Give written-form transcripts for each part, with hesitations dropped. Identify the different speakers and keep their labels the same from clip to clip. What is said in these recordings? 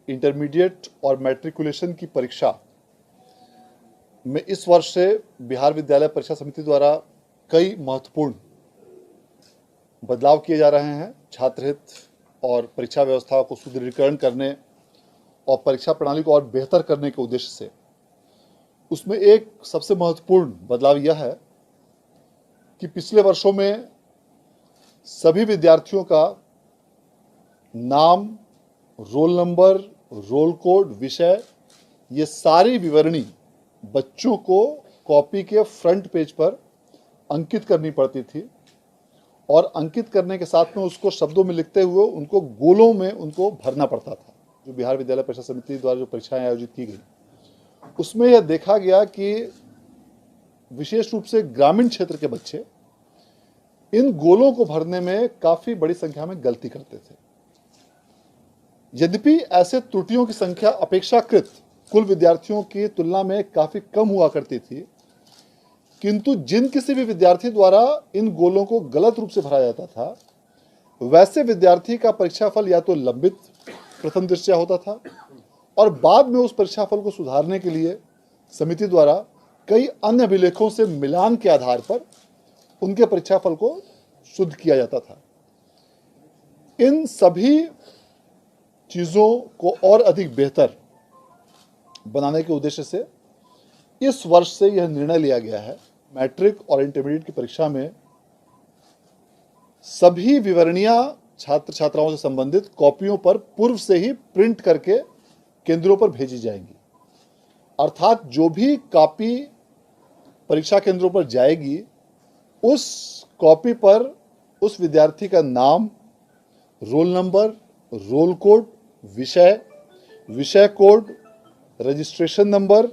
Speaker 1: Intermediate और matriculation की परीक्षा में इस वर्ष से बिहार विद्यालय परीक्षा समिति द्वारा कई महत्वपूर्ण बदलाव किए जा रहे हैं। छात्र हित और परीक्षा व्यवस्था को सुदृढ़ीकरण करने और परीक्षा प्रणाली को और बेहतर करने के उद्देश्य से उसमें एक सबसे महत्वपूर्ण बदलाव यह है कि पिछले वर्षों में सभी विद्यार्थियों का नाम, रोल नंबर, रोल कोड, विषय, ये सारी विवरणी बच्चों को कॉपी के फ्रंट पेज पर अंकित करनी पड़ती थी और अंकित करने के साथ में उसको शब्दों में लिखते हुए उनको गोलों में उनको भरना पड़ता था। जो बिहार विद्यालय परीक्षा समिति द्वारा जो परीक्षाएं आयोजित की गई उसमें यह देखा गया कि विशेष रूप से ग्रामीण क्षेत्र के बच्चे इन गोलों को भरने में काफी बड़ी संख्या में गलती करते थे। यद्यपि ऐसे त्रुटियों की संख्या अपेक्षाकृत कुल विद्यार्थियों की तुलना में काफी कम हुआ करती थी, किंतु जिन किसी भी विद्यार्थी द्वारा इन गोलों को गलत रूप से भरा जाता था वैसे विद्यार्थी का परीक्षाफल या तो लंबित प्रथम दृष्टया होता था और बाद में उस परीक्षाफल को सुधारने के लिए समिति द्वारा कई अन्य अभिलेखों से मिलान के आधार पर उनके परीक्षाफल को शुद्ध किया जाता था। इन सभी चीजों को और अधिक बेहतर बनाने के उद्देश्य से इस वर्ष से यह निर्णय लिया गया है, मैट्रिक और इंटरमीडिएट की परीक्षा में सभी विवरणियां छात्र छात्राओं से संबंधित कॉपियों पर पूर्व से ही प्रिंट करके केंद्रों पर भेजी जाएंगी। अर्थात जो भी कॉपी परीक्षा केंद्रों पर जाएगी उस कॉपी पर उस विद्यार्थी का नाम, रोल नंबर, रोल कोड, विषय कोड, registration number,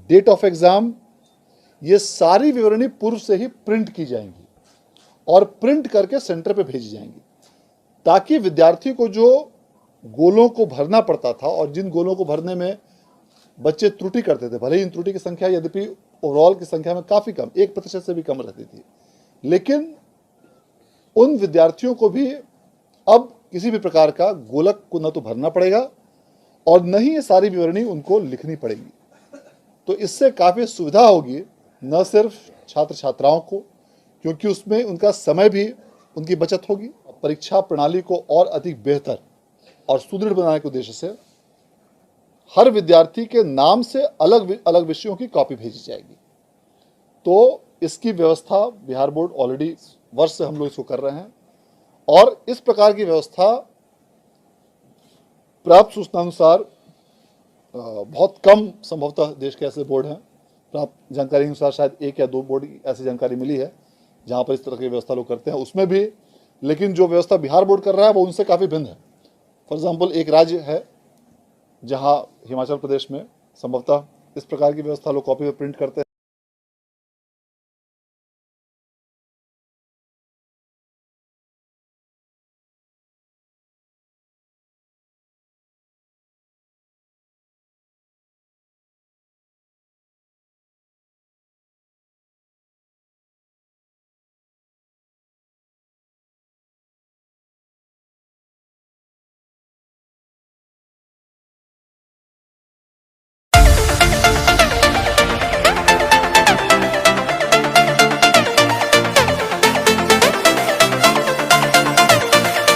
Speaker 1: date of exam, ये सारी विवरणी पूर्व से ही प्रिंट की जाएंगी और प्रिंट करके सेंटर पे भेजी जाएंगी, ताकि विद्यार्थी को जो गोलों को भरना पड़ता था और जिन गोलों को भरने में बच्चे त्रुटि करते थे, भले ही इन त्रुटि की संख्या यद्यपि ओवरऑल की संख्या में काफी कम 1% से भी कम रहती थी, लेकिन उन विद्यार्थियों को भी अब किसी भी प्रकार का गोलक को न तो भरना पड़ेगा और न ही ये सारी विवरणी उनको लिखनी पड़ेगी। तो इससे काफी सुविधा होगी न सिर्फ छात्र छात्राओं को, क्योंकि उसमें उनका समय भी उनकी बचत होगी। परीक्षा प्रणाली को और अधिक बेहतर और सुदृढ़ बनाने के उद्देश्य से हर विद्यार्थी के नाम से अलग अलग विषयों की कॉपी भेजी जाएगी। तो इसकी व्यवस्था बिहार बोर्ड ऑलरेडी वर्ष से हम लोग इसको कर रहे हैं और इस प्रकार की व्यवस्था प्राप्त सूचना अनुसार बहुत कम संभवतः देश के ऐसे बोर्ड हैं, प्राप्त जानकारी अनुसार शायद 1 या 2 बोर्ड ऐसी जानकारी मिली है जहां पर इस तरह की व्यवस्था लोग करते हैं, उसमें भी। लेकिन जो व्यवस्था बिहार बोर्ड कर रहा है वो उनसे काफ़ी भिन्न है। फॉर एग्जाम्पल एक राज्य है जहां हिमाचल प्रदेश में संभवतः इस प्रकार की व्यवस्था लोग कॉपी में प्रिंट करते हैं।